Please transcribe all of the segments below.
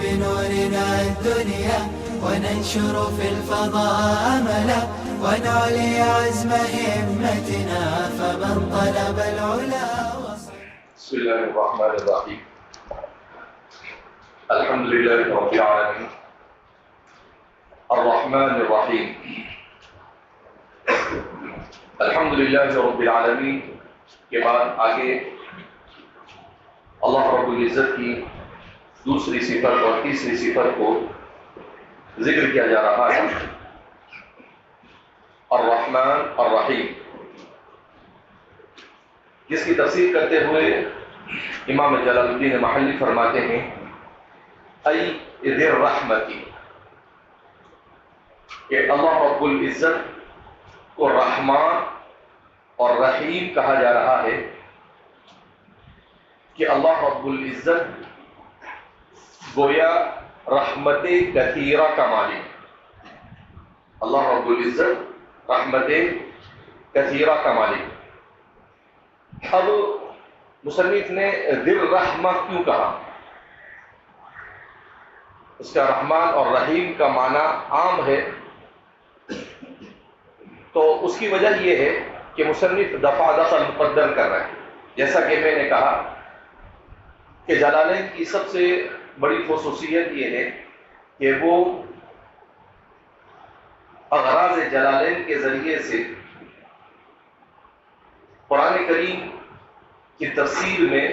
بنورنا الدنيا وننشر في الفضاء أملا ونعلي عزم همتنا فمن طلب العلا وصل. بسم الله الرحمن الرحيم. الحمد لله رب العالمين الرحمن الرحيم. الحمد لله رب العالمين کے بعد آگے اللہ رب العزت کی دوسری صفت اور تیسری صفت کو ذکر کیا جا رہا ہے، الرحمن الرحیم، جس کی تفسیر کرتے ہوئے امام جلال الدین محلی فرماتے ہیں ای ذی الرحمتی، کہ اللہ رب العزت کو رحمان اور رحیم کہا جا رہا ہے کہ اللہ رب العزت گویا رحمت کثیرہ کا مالک، اللہ رب العزت رحمت کثیرہ کا مالک۔ اب مصنف نے ذی الرحمہ کیوں کہا؟ اس کا رحمان اور رحیم کا معنی عام ہے، تو اس کی وجہ یہ ہے کہ مصنف دفع دخل مقدر کر رہے ہیں۔ جیسا کہ میں نے کہا کہ جلالین کی سب سے بڑی خصوصیت یہ ہے کہ وہ اغراض جلالین کے ذریعے سے قرآن کریم کی تفسیر میں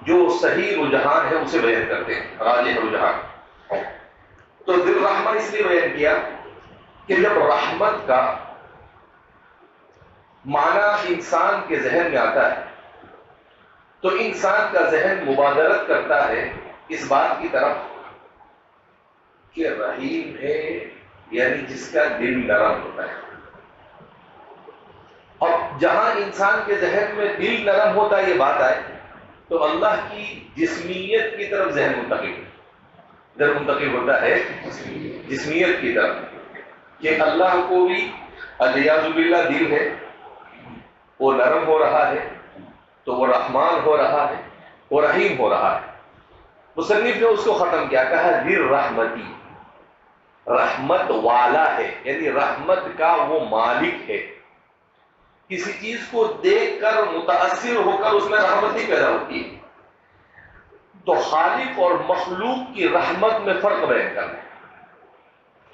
جو صحیح رجحان ہے اسے بیان کرتے ہیں، راجح رجحان۔ تو ذی الرحمہ اس لیے بیان کیا کہ جب رحمت کا معنی انسان کے ذہن میں آتا ہے تو انسان کا ذہن مبادرت کرتا ہے اس بات کی طرف کہ رحیم ہے، یعنی جس کا دل نرم ہوتا ہے۔ اور جہاں انسان کے ذہن میں دل نرم ہوتا ہے یہ بات آئے تو اللہ کی جسمیت کی طرف ذہن منتقل ہوتا ہے جسمیت کی طرف، کہ اللہ کو بھی علیاذ باللہ دل ہے، وہ نرم ہو رہا ہے تو وہ رحمان ہو رہا ہے، وہ رحیم ہو رہا ہے۔ مصنف نے اس کو ختم کیا، کہا ذی الرحمتی، رحمت والا ہے، یعنی رحمت کا وہ مالک ہے۔ کسی چیز کو دیکھ کر متاثر ہو کر اس میں رحمت نہیں پیدا ہوتی ہے، تو خالق اور مخلوق کی رحمت میں فرق بیان کرنا ہے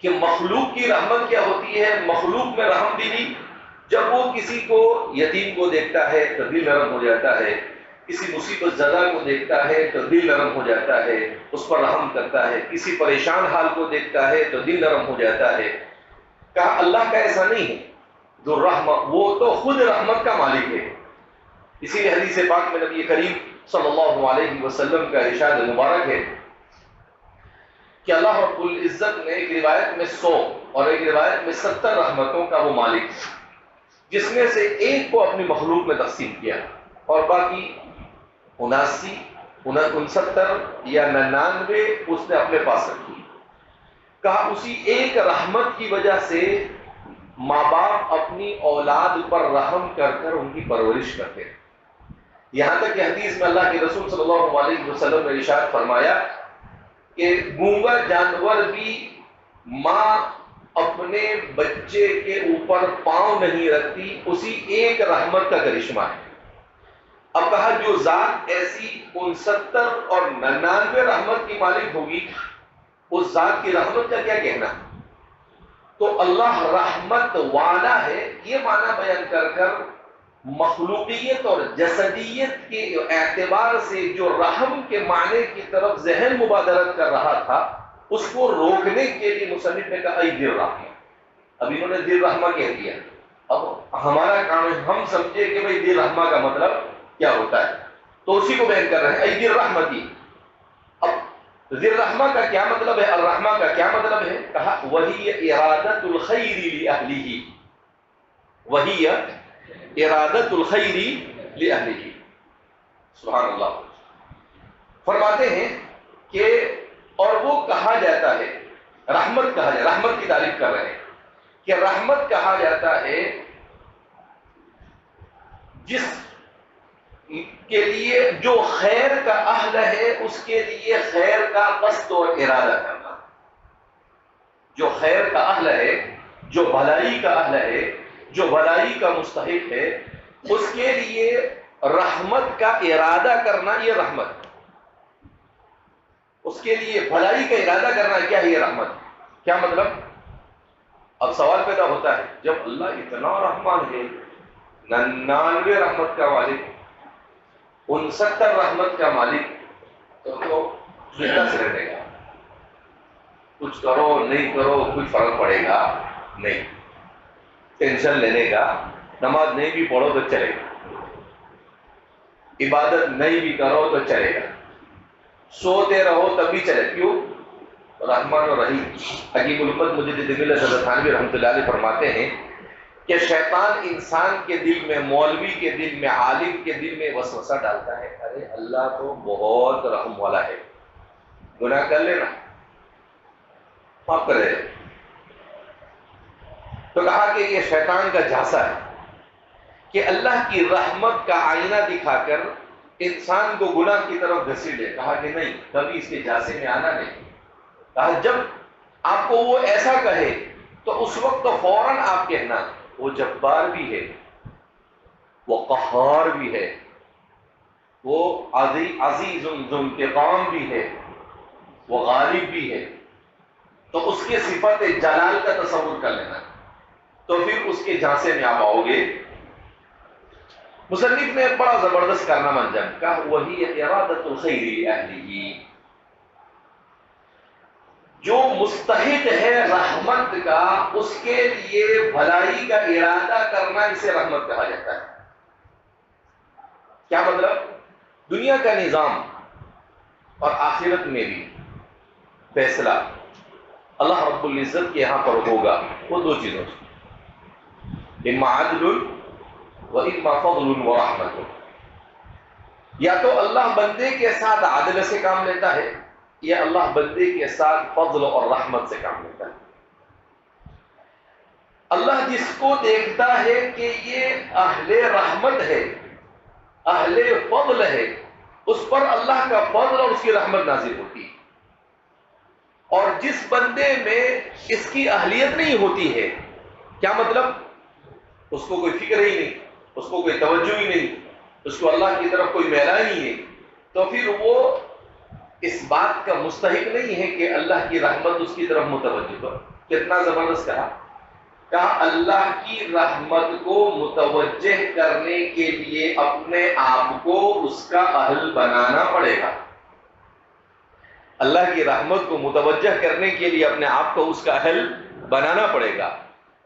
کہ مخلوق کی رحمت کیا ہوتی ہے۔ مخلوق میں رحم دلی، جب وہ کسی کو یتیم کو دیکھتا ہے تو دل نرم ہو جاتا ہے، کسی مصیبت زدہ کو دیکھتا ہے تو دل نرم ہو جاتا ہے، اس پر رحم کرتا ہے، کسی پریشان حال کو دیکھتا ہے تو دل نرم ہو جاتا ہے۔ کہا اللہ کا ایسا نہیں ہے، جو رحمت وہ تو خود رحمت کا مالک ہے۔ اسی لیے حدیث پاک میں نبی کریم صلی اللہ علیہ وسلم کا ارشاد مبارک ہے کہ اللہ رب العزت نے ایک روایت میں 100 اور ایک روایت میں 70 رحمتوں کا وہ مالک ہے، جس میں سے ایک کو اپنی مخلوق میں تقسیم کیا اور باقی 79 69 یا 99 اس نے اپنے پاس رکھی۔ کہا اسی ایک رحمت کی وجہ سے ماں باپ اپنی اولاد پر رحم کر کر ان کی پرورش کرتے ہیں، یہاں تک کہ حدیث میں اللہ کے رسول صلی اللہ علیہ وسلم نے ارشاد فرمایا کہ گونگا جانور بھی ماں اپنے بچے کے اوپر پاؤں نہیں رکھتی، اسی ایک رحمت کا کرشمہ ہے۔ اب کہا جو ذات ایسی 69 اور 99 رحمت کی مالک ہوگی اس ذات کی رحمت کا کیا کہنا۔ تو اللہ رحمت والا ہے، یہ معنی بیان کر کر مخلوقیت اور جسدیت کے اعتبار سے جو رحم کے معنی کی طرف ذہن مبادرت کر رہا تھا اس کو روکنے کے لیے مصنف نے کہا ای ذی الرحمہ۔ اب انہوں نے ذی الرحمہ کہہ دیا، اب ہمارا کام ہے ہم سمجھے کہ بھائی ذی الرحمہ کا مطلب کیا ہوتا ہے، تو اسی کو بیان کر رہے ہیں ای ذی الرحمتی۔ اب ذی الرحمہ کا کیا مطلب ہے، الرحمہ کا کیا مطلب ہے؟ کہا وہی ارادۃ الخیر لأہلہ، وہی ارادۃ الخیر لأہلہ۔ سبحان اللہ۔ فرماتے ہیں کہ اور وہ کہا جاتا ہے، رحمت کہا جاتا ہے، رحمت کی تعریف کر رہے ہیں کہ رحمت کہا جاتا ہے جس کے لیے جو خیر کا اہل ہے اس کے لیے خیر کا قصد اور ارادہ کرنا، جو خیر کا اہل ہے، جو بھلائی کا اہل ہے، جو بھلائی کا مستحق ہے، اس کے لیے رحمت کا ارادہ کرنا، یہ رحمت، اس کے لیے بھلائی کا ارادہ کرنا، کیا ہے یہ رحمت؟ کیا مطلب؟ اب سوال پیدا ہوتا ہے، جب اللہ اتنا رحمان ہے، 99 رحمت کا مالک، 69 رحمت کا مالک، تو کتنا سے رہے گا؟ کچھ کرو نہیں کرو کچھ فرق پڑے گا نہیں، ٹینشن لینے کا، نماز نہیں بھی پڑھو تو چلے گا، عبادت نہیں بھی کرو تو چلے گا، سوتے رہو تب بھی چلے، کیوں؟ رحمان و رحیم۔ حکیم الامت مجدد ملت حضرت تھانوی رحمۃ اللہ علیہ فرماتے ہیں کہ شیطان انسان کے دل میں، مولوی کے دل میں، عالم کے دل میں وسوسہ ڈالتا ہے، ارے اللہ تو بہت رحم والا ہے، گناہ کر لینا معاف کر دے۔ تو کہا کہ یہ شیطان کا جھانسا ہے کہ اللہ کی رحمت کا آئینہ دکھا کر انسان کو گناہ کی طرف گھسیٹ لے۔ کہا کہ نہیں، کبھی اس کے جھانسے میں آنا نہیں۔ کہا جب آپ کو وہ ایسا کہے تو اس وقت تو فوراً آپ کہنا وہ جبار بھی ہے، وہ قہار بھی ہے، وہ عزیز ذو انتقام بھی ہے، وہ غالب بھی ہے، تو اس کے صفت جلال کا تصور کر لینا، تو پھر اس کے جھانسے میں آپ آؤ گے۔ مصنف نے بڑا زبردست کارنامہ انجام کہا، وہی ارادۃ الخیر لاہلہ، جو مستحق ہے رحمت کا اس کے لیے بھلائی کا ارادہ کرنا، اسے رحمت کہا جاتا ہے۔ کیا مطلب؟ دنیا کا نظام اور آخرت میں بھی فیصلہ اللہ رب العزت کے یہاں پر ہوگا، وہ دو چیزوں سے، اما عدل و اما فضل و رحمت، یا تو اللہ بندے کے ساتھ عدل سے کام لیتا ہے، یا اللہ بندے کے ساتھ فضل اور رحمت سے کام لیتا ہے۔ اللہ جس کو دیکھتا ہے کہ یہ اہل رحمت ہے، اہل فضل ہے، اس پر اللہ کا فضل اور اس کی رحمت نازل ہوتی ہے، اور جس بندے میں اس کی اہلیت نہیں ہوتی ہے، کیا مطلب؟ اس کو کوئی فکر ہی نہیں، اس کو کوئی توجہ ہی نہیں، اس کو اللہ کی طرف کوئی میلہ ہی نہیں ہے، تو پھر وہ اس بات کا مستحق نہیں ہے کہ اللہ کی رحمت اس کی طرف متوجہ ہو۔ کتنا زبردست کہا اللہ کی رحمت کو متوجہ کرنے کے لیے اپنے آپ کو اس کا اہل بنانا پڑے گا۔ اللہ کی رحمت کو متوجہ کرنے کے لیے اپنے آپ کو اس کا اہل بنانا پڑے گا۔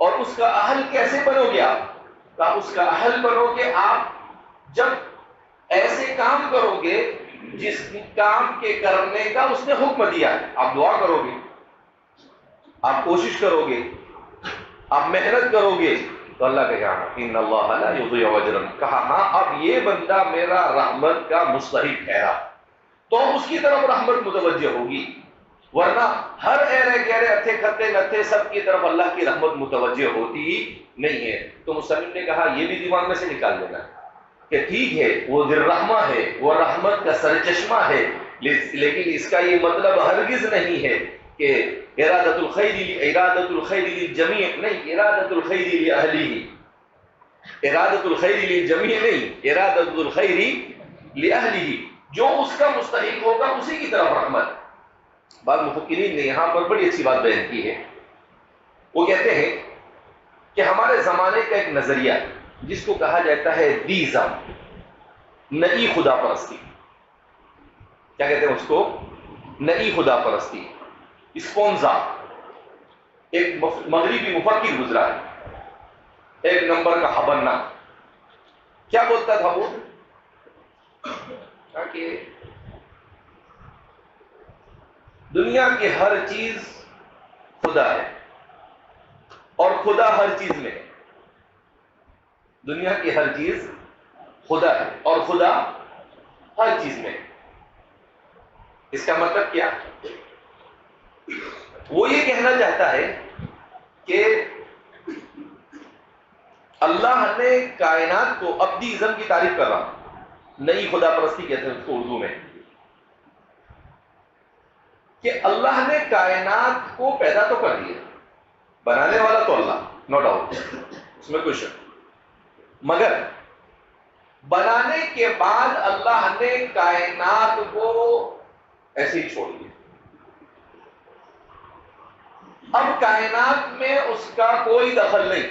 اور اس کا اہل کیسے بنو گے آپ؟ کہا اس کا اہل بنو گے آپ جب ایسے کام کرو گے جس کام کے کرنے کا اس نے حکم دیا ہے۔ آپ دعا کرو گے، آپ کوشش کرو گے، آپ محنت کرو گے، تو اللہ کہے گا ان اللہ لا یضیع اجر، کہا ہاں اب یہ بندہ میرا رحمت کا مستحق ہے، تو اس کی طرف رحمت متوجہ ہوگی، ورنہ ہر ایرے گہرے اتھے کھتے نتھے سب کی طرف اللہ کی رحمت متوجہ ہوتی نہیں ہے۔ تو مصنف نے کہا یہ بھی دماغ میں سے نکال دینا کہ ٹھیک ہے وہ ذی الرحمہ ہے، وہ رحمت کا سرچشمہ ہے، لیکن اس کا یہ مطلب ہرگز نہیں ہے کہ ارادت الخیر للجمیع نہیں، ارادت الخیر لأہلہ، ارادت الخیر للجمیع نہیں، ارادت الخیر لأہلہ، جو اس کا مستحق ہوگا اسی کی طرف رحمت۔ بعض مفکرین نے یہاں پر بڑی اچھی بات بیان کی ہے، وہ کہتے ہیں کہ ہمارے زمانے کا ایک نظریہ جس کو کہا جاتا ہے دیزم، نئی خدا پرستی، کیا کہتے ہیں اس کو؟ نئی خدا پرستی، اسپونزا، ایک مغربی مفکر گزرا ہے، ایک نمبر کا حبنا، کیا بولتا تھا وہ؟ کہ دنیا کی ہر چیز خدا ہے اور خدا ہر چیز میں ہے، دنیا کی ہر چیز خدا ہے اور خدا ہر چیز میں ہے۔ اس کا مطلب کیا؟ وہ یہ کہنا چاہتا ہے کہ اللہ نے کائنات کو، ابدی ازم کی تعریف کر رہا ہوں، نئی خدا پرستی کہتے ہیں اس کو اردو میں، کہ اللہ نے کائنات کو پیدا تو کر دیا، بنانے والا تو اللہ، نو ڈاؤٹ، اس میں کوئی شک، مگر بنانے کے بعد اللہ نے کائنات کو ایسے ہی چھوڑ دیا. اب کائنات میں اس کا کوئی دخل نہیں،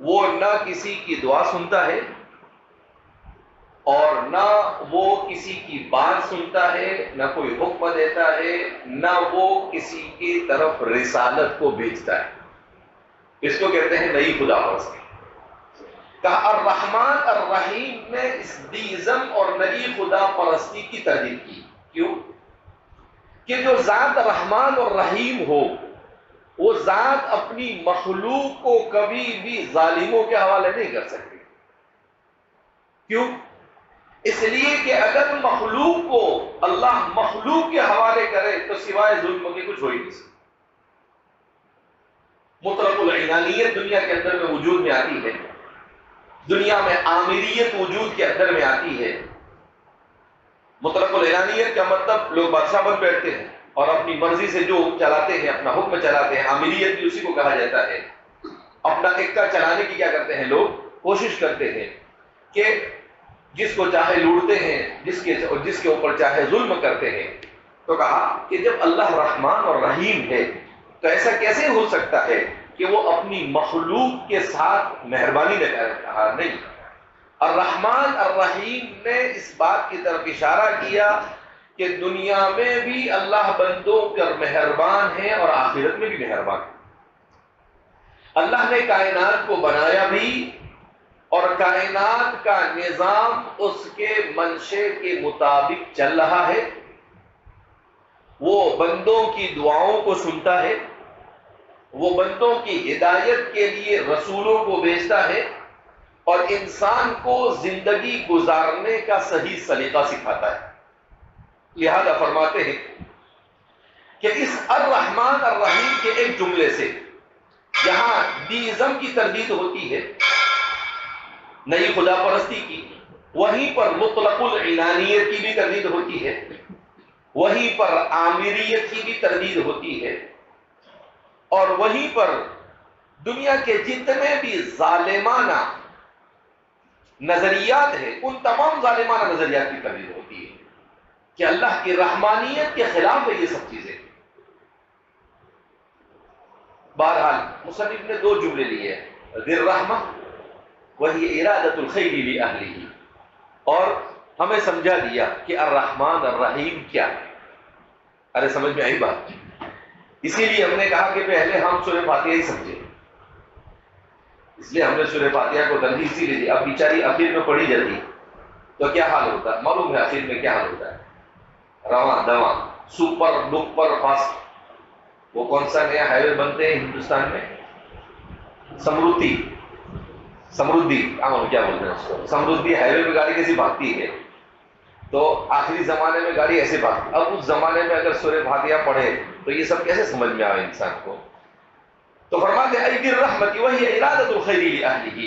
وہ نہ کسی کی دعا سنتا ہے اور نہ وہ کسی کی بات سنتا ہے، نہ کوئی حکم دیتا ہے، نہ وہ کسی کی طرف رسالت کو بھیجتا ہے. اس کو کہتے ہیں نئی خدا پرستی. کہا الرحمن الرحیم نے اس دیزم اور نئی خدا پرستی کی تردید کی. کیوں؟ کہ جو ذات رحمان اور رحیم ہو، وہ ذات اپنی مخلوق کو کبھی بھی ظالموں کے حوالے نہیں کر سکتی. کیوں؟ اس لیے کہ اگر مخلوق کو اللہ مخلوق کے حوالے کرے تو سوائے ظلم کے کچھ ہو ہی نہیں سکتا. مطلق العنانیت دنیا کے اندر میں وجود میں آتی ہے، دنیا میں آمریت وجود کے اندر میں آتی ہے. مطلق العنانیت کا مطلب لوگ بادشاہ بن بیٹھتے ہیں اور اپنی مرضی سے جو چلاتے ہیں، اپنا حکم چلاتے ہیں. آمریت بھی اسی کو کہا جاتا ہے. اپنا اکا چلانے کی کیا کرتے ہیں لوگ؟ کوشش کرتے ہیں کہ جس کو چاہے لوٹتے ہیں، جس کے اوپر چاہے ظلم کرتے ہیں. تو کہا کہ جب اللہ رحمان اور رحیم ہے تو ایسا کیسے ہو سکتا ہے کہ وہ اپنی مخلوق کے ساتھ مہربانی نہ کرے؟ کہا نہیں. الرحمن الرحیم نے اس بات کی طرف اشارہ کیا کہ دنیا میں بھی اللہ بندوں پر مہربان ہے اور آخرت میں بھی مہربان ہے. اللہ نے کائنات کو بنایا بھی اور کائنات کا نظام اس کے منشے کے مطابق چل رہا ہے. وہ بندوں کی دعاؤں کو سنتا ہے، وہ بندوں کی ہدایت کے لیے رسولوں کو بھیجتا ہے اور انسان کو زندگی گزارنے کا صحیح سلیقہ سکھاتا ہے. لہذا فرماتے ہیں کہ اس الرحمن الرحیم کے ایک جملے سے جہاں دیزم کی تردید ہوتی ہے، نئی خدا پرستی کی، وہیں پر مطلق العنانیت کی بھی تردید ہوتی ہے، وہیں پر آمریت کی بھی تردید ہوتی ہے، اور وہیں پر دنیا کے جتنے بھی ظالمانہ نظریات ہیں ان تمام ظالمانہ نظریات کی تردید ہوتی ہے کہ اللہ کی رحمانیت کے خلاف ہے یہ سب چیزیں. بہرحال مصنف نے دو جملے لیے، ذی الرحمہ وہی ارادۃ الخیر لأہلہ، اور ہمیں سمجھا دیا کہ الرحمن الرحیم کیا ہے. ارے سمجھ میں آئی بات؟ اسی لیے ہم نے کہا کہ پہلے ہم سورہ فاتحہ ہی سمجھے، اس لیے ہم نے سورہ فاتحہ کو ترغیب اسی لیے دی. اب بیچاری اخیر میں پڑھی جاتی تو کیا حال ہوتا؟ معلوم ہے اخیر میں کیا حال ہوتا ہے؟ رواں دواں، سپر ڈپر فاسٹ. وہ کون سا نیا ہائی وے بنتے ہیں ہندوستان میں؟ سمردھی کیا بولتے ہیں اس کو؟ سمردھی ہائی وے میں گاڑی کیسی بھاگتی ہے، تو آخری زمانے میں گاڑی ایسے بھاگتی. اب اس زمانے میں اگر سورہ فاتحہ پڑھے تو یہ سب کیسے سمجھ میں آئے انسان کو؟ تو فرماتے ہیں ذی الرحمۃ وہی ارادۃ الخیر لأہلہ.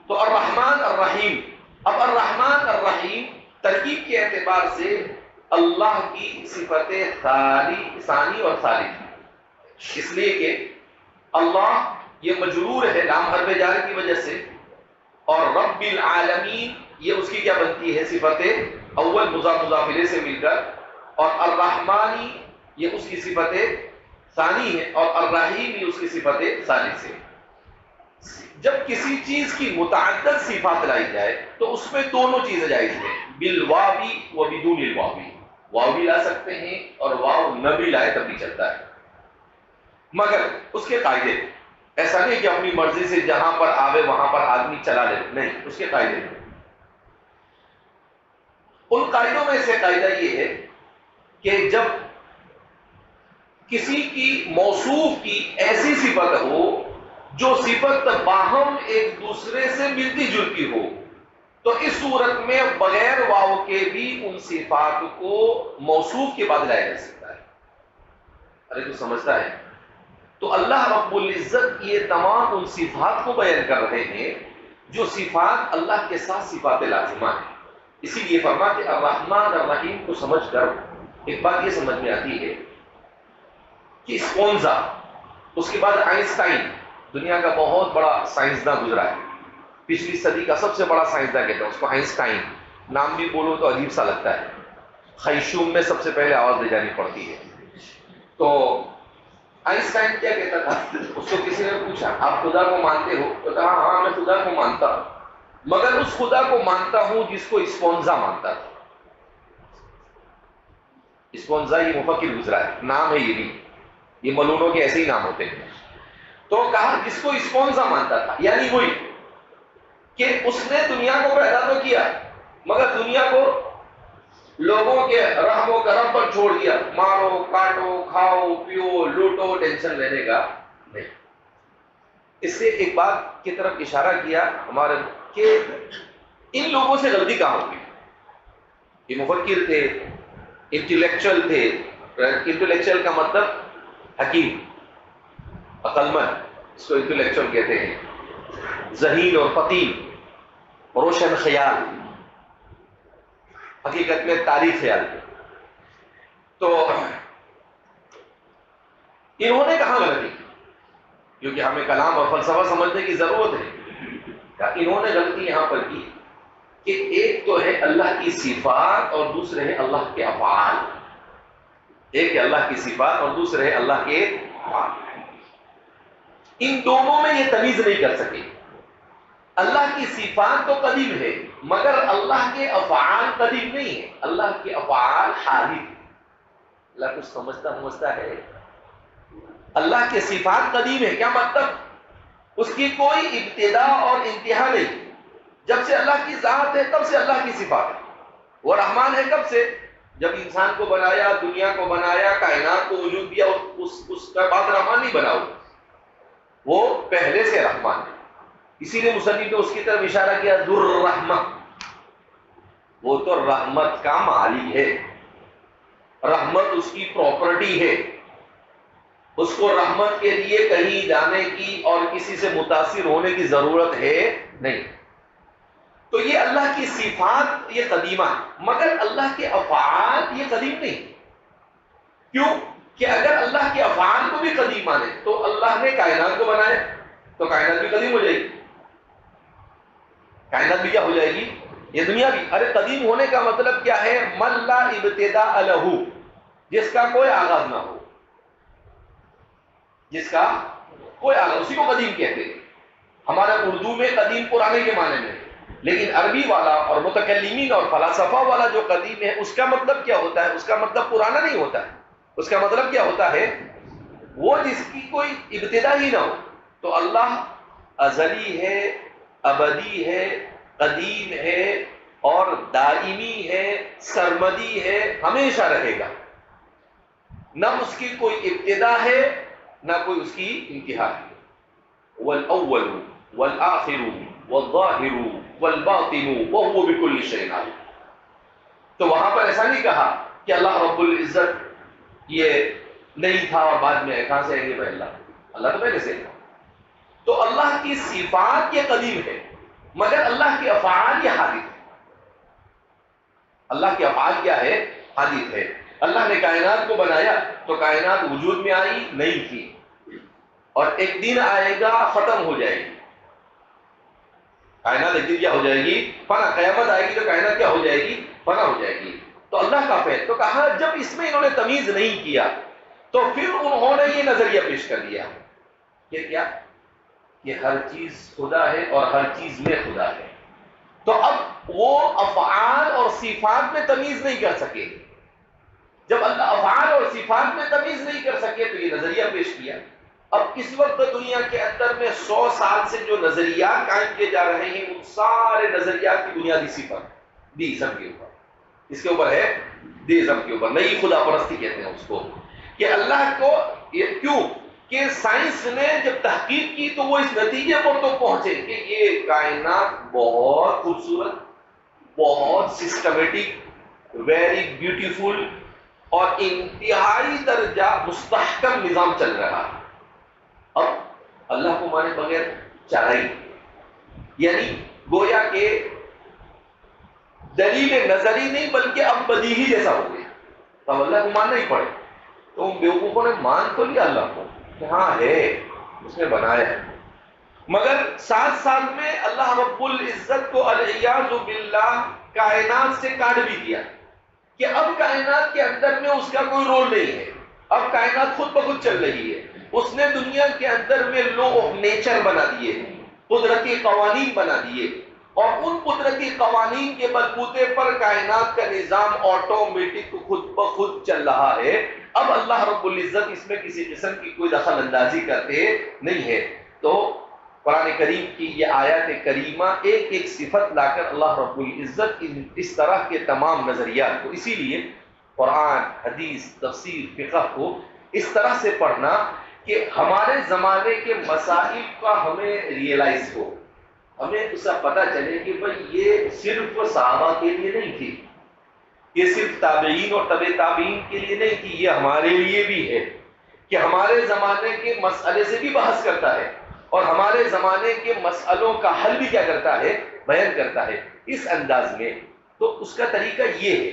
تو الرحمن الرحیم، اب الرحمن الرحیم ترکیب کے اعتبار سے اللہ کی صفت ثانی اور ثالث، اس لیے کہ اللہ یہ مجرور ہے لام حرف جار کی وجہ سے، اور رب العالمین یہ اس کی کیا بنتی ہے؟ صفت اول مضاف مضاف الیہ سے مل کر، اور الرحمانی یہ اس کی صفت ثانی ہے، اور الرحیم یہ اس کی صفت ثالث ہے. جب کسی چیز کی متعدد صفات لائی جائے تو اس میں دونوں چیزیں جائز ہیں، بالواوی و بدون الواوی. واو بھی لا سکتے ہیں اور واو نہ بھی لائے تب بھی چلتا ہے، مگر اس کے قاعدے. ایسا نہیں کہ اپنی مرضی سے جہاں پر آوے وہاں پر آدمی چلا لے، نہیں، اس کے قاعدے ہیں. ان قاعدوں میں سے قاعدہ یہ ہے کہ جب کسی کی موصوف کی ایسی صفت ہو جو صفت باہم ایک دوسرے سے ملتی جلتی ہو، تو اس صورت میں بغیر واو کے بھی ان صفات کو موصوف کے بعد لایا جا سکتا ہے. ارے تو سمجھتا ہے؟ تو اللہ رب العزت یہ تمام ان صفات کو بیان کر رہے ہیں جو صفات اللہ کے ساتھ صفات لازمہ ہیں. اسی لیے فرما کہ الرحمن الرحیم کو سمجھ کر ایک بات یہ سمجھ میں آتی ہے کہ اسپونزا، اس کے بعد آئنسٹائن، دنیا کا بہت بڑا سائنسداں گزرا ہے، پچھلی صدی کا سب سے بڑا سائنسداں کہتے ہیں اس کو آئنسٹائن. نام بھی بولو تو عجیب سا لگتا ہے، خیشوم میں سب سے پہلے آواز دے جانی پڑتی ہے. تو آئنسٹائن کیا کہتا تھا؟ اس کو کسی نے پوچھا آپ خدا کو مانتے ہو؟ تو کہا ہاں میں خدا کو مانتا ہوں، مگر اس خدا کو مانتا ہوں جس کو اسپونزا مانتا تھا. اسپونزا یہ مفکر گزرا ہے، نام ہے یہ بھی، یہ ملونوں کے ایسے ہی نام ہوتے ہیں. تو کہا جس کو اسپونزا مانتا تھا، یعنی وہی کہ اس نے دنیا کو پیدا تو کیا مگر دنیا کو لوگوں کے رحم و کرم پر چھوڑ دیا. مارو کاٹو کھاؤ پیو لوٹو، ٹینشن لینے کا نہیں. اس سے ایک بات کی طرف اشارہ کیا ہمارے کہ ان لوگوں سے غلطی کہاں ہوگی. یہ مفکر تھے، انٹلیکچوئل تھے. انٹلیکچوئل کا مطلب حکیم، عقل مند، اس کو انٹلیکچوئل کہتے ہیں. ذہین اور فطین، روشن خیال، حقیقت میں تاریخ خیال تھے. تو انہوں نے کہاں غلطی کی؟ کیونکہ ہمیں کلام اور فلسفہ سمجھنے کی ضرورت ہے. انہوں نے غلطی یہاں پر کی کہ ایک تو ہے اللہ کی صفات اور دوسرے ہے اللہ کے افعال. ایک ہے اللہ کی صفات اور دوسرے ہے اللہ کے افعال. ان دونوں میں یہ تمیز نہیں کر سکے. اللہ کی صفات تو قدیم ہے مگر اللہ کے افعال قدیم نہیں ہے. اللہ کے افعال حادث. اللہ کچھ سمجھتا ہے. اللہ کے صفات قدیم ہے، کیا مطلب؟ اس کی کوئی ابتدا اور انتہا نہیں. جب سے اللہ کی ذات ہے تب سے اللہ کی صفات ہے. وہ رحمان ہے کب سے؟ جب انسان کو بنایا، دنیا کو بنایا، کائنات کو وجود دیا، اس کا بعد رحمان نہیں بنا. وہ پہلے سے رحمان ہے. اسی لیے مصنف نے اس کی طرف اشارہ کیا ذو الرحمت. وہ تو رحمت کا مالک ہے، رحمت اس کی پراپرٹی ہے. اس کو رحمت کے لیے کہیں جانے کی اور کسی سے متاثر ہونے کی ضرورت ہے نہیں. تو یہ اللہ کی صفات یہ قدیمہ ہے مگر اللہ کے افعال یہ قدیم نہیں. کیوں کہ اگر اللہ کے افعال کو بھی قدیم مانے تو اللہ نے کائنات کو بنایا تو کائنات بھی قدیم ہو جائے گی. کائنات بھی کیا ہو جائے گی؟ یہ دنیا بھی. ارے قدیم ہونے کا مطلب کیا ہے؟ من لا ابتداء لہ، جس کا کوئی آغاز نہ ہو. جس کا کوئی آغاز، اسی کو قدیم کہتے ہیں. ہمارے اردو میں قدیم پرانے کے معنی میں، لیکن عربی والا اور متکلمین اور فلاسفہ والا جو قدیم ہے اس کا مطلب کیا ہوتا ہے؟ اس کا مطلب پرانا نہیں ہوتا ہے. اس کا مطلب کیا ہوتا ہے؟ وہ جس کی کوئی ابتدا ہی نہ ہو. تو اللہ ازلی ہے، ابدی ہے، قدیم ہے اور دائمی ہے، سرمدی ہے، ہمیشہ رہے گا. نہ اس کی کوئی ابتدا ہے نہ کوئی اس کی انتہا ہے. والاول والآخر والظاہر والباطن وهو بكل شيء علیم. تو وہاں پر ایسا نہیں کہا کہ اللہ رب العزت یہ نہیں تھا اور بعد میں کہاں سے آئیں گے بھائی؟ اللہ تو پہلے سے تھا. تو اللہ کی صفات یہ قدیم ہے مگر اللہ کے افعال یہ حادث ہے. اللہ کے افعال کیا ہے؟ حادث ہے. اللہ نے کائنات کو بنایا تو کائنات وجود میں آئی نہیں تھی اور ایک دن آئے گا ختم ہو جائے گی. کائنات ایک دن کیا ہو جائے گی؟ فنا. قیامت آئے گی تو کائنات کیا ہو جائے گی؟ فنا ہو جائے گی. تو اللہ کا فعل. تو کہا جب اس میں انہوں نے تمیز نہیں کیا تو پھر انہوں نے یہ نظریہ پیش کر دیا کہ کیا؟ کہ ہر چیز خدا ہے اور ہر چیز میں خدا ہے. تو اب وہ افعال اور صفات میں تمیز نہیں کر سکے. جب اللہ افعال اور صفات میں تمیز نہیں کر سکے تو یہ نظریہ پیش کیا. اب اس وقت دنیا کے اندر میں 100 سال سے جو نظریات قائم کیے جا رہے ہیں ان سارے نظریات کی بنیادی صفت دیزم کے اوپر، اس کے اوپر ہے دیزم کے اوپر. نئی خدا پرستی کہتے ہیں اس کو. کہ اللہ کو کیوں کہ سائنس نے جب تحقیق کی تو وہ اس نتیجے پر تو پہنچے کہ یہ کائنات بہت خوبصورت، بہت سسٹمیٹک، ویری بیوٹیفل اور انتہائی درجہ مستحکم نظام چل رہا ہے. اب اللہ کو مانے بغیر چارہ ہی. یعنی گویا کہ دلیل نظری نہیں بلکہ اب بدیہی جیسا ہو گیا، اب اللہ کو ماننا ہی پڑے۔ تو ان بیوقوفوں نے مان تو لیا اللہ کو کہ ہاں ہے، اس نے بنایا ہے، مگر 7 سال میں اللہ رب العزت کو العیاذ باللہ کائنات سے کاٹ بھی دیا کہ اب کائنات کے اندر میں اس کا کوئی رول نہیں ہے، اب کائنات خود بخود چل رہی ہے۔ اس نے دنیا کے اندر میں لا آف نیچر بنا دیے، قدرتی قوانین بنا دیے، اور ان قدرتی قوانین کے بلبوتے پر کائنات کا نظام آٹومیٹک خود بخود چل رہا ہے۔ اب اللہ رب العزت اس میں کسی قسم کی کوئی دخل اندازی کرتے نہیں ہے۔ تو قرآن کریم کی یہ آیات کریمہ ایک ایک صفت لا کر اللہ رب العزت اس طرح کے تمام نظریات کو، اسی لیے قرآن، حدیث، تفسیر، فقہ کو اس طرح سے پڑھنا کہ ہمارے زمانے کے مسائل کا ہمیں ریئلائز ہو، ہمیں اس کا پتہ چلے کہ بھئی یہ صرف صحابہ کے لیے نہیں تھی، یہ صرف تابعین اور تبع تابعین کے لیے نہیں تھی، یہ ہمارے لیے بھی ہے کہ ہمارے زمانے کے مسئلے سے بھی بحث کرتا ہے اور ہمارے زمانے کے مسئلوں کا حل بھی کیا کرتا ہے، بیان کرتا ہے اس انداز میں۔ تو اس کا طریقہ یہ ہے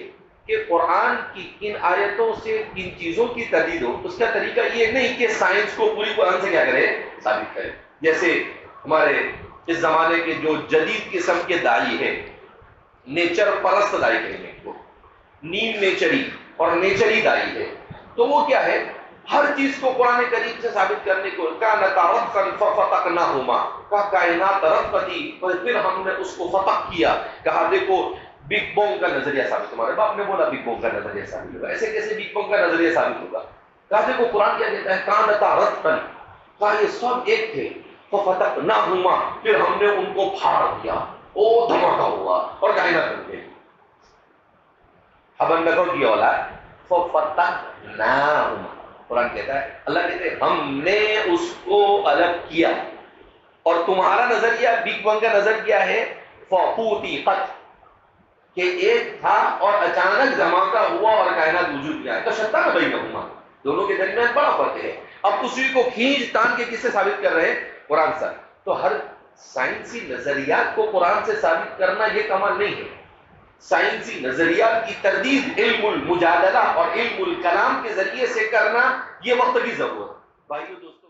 کہ قرآن کی ان آیتوں سے ان چیزوں کی تردید ہو، اس کا طریقہ یہ نہیں کہ سائنس کو پوری قرآن سے کیا کرے، ثابت کرے۔ جیسے ہمارے اس زمانے کے جو جدید قسم کے داعی ہیں، نیچر پرست داعی کہیں گے کو، نیم نیچری اور نیچری داعی ہے، تو وہ کیا ہے، ہر چیز کو قرآن کریم سے ثابت کرنے کو کانتا رتقا ففتقناہما، کہا کائنات رتق تھی پھر ہم نے اس کو فتح کیا، کہا دیکھو بگ بونگ کا نظریہ ثابت، تمہارے باپ نے بولا بگ بونگ کا نظریہ ثابت ہوگا، ایسے کیسے بگ بونگ کا نظریہ ثابت ہوگا؟ کہا دیکھو قرآن کیا کہتا ہے، کانتا رتقا، کہا یہ سب ایک تھے، ففتقناہما، پھر ہم نے ان کو پھاڑ دیا، او دھماکہ ہوا اور کائنات بن گئی۔ اب اندکوں کی اولاد ففتقناہما، قرآن کہتا ہے، اللہ کہتے ہیں ہم نے اس کو الگ کیا، اور تمہارا نظریہ بگ بینگ کا نظر کیا ہے، فقوتیقت، کہ ایک تھا اور اچانک دھماکہ ہوا اور کائنات وجود میں آئی، تو شتان بینہما، دونوں کے درمیان بڑا فرق ہے۔ اب اسی کو کھینچ تان کے کس سے ثابت کر رہے ہیں، قرآن سے۔ تو ہر سائنسی نظریات کو قرآن سے ثابت کرنا یہ کمال نہیں ہے، سائنسی نظریات کی تردید علم المجادلہ اور علم الکلام کے ذریعے سے کرنا یہ وقت کی ضرورت ہے۔ بھائیو دوستو،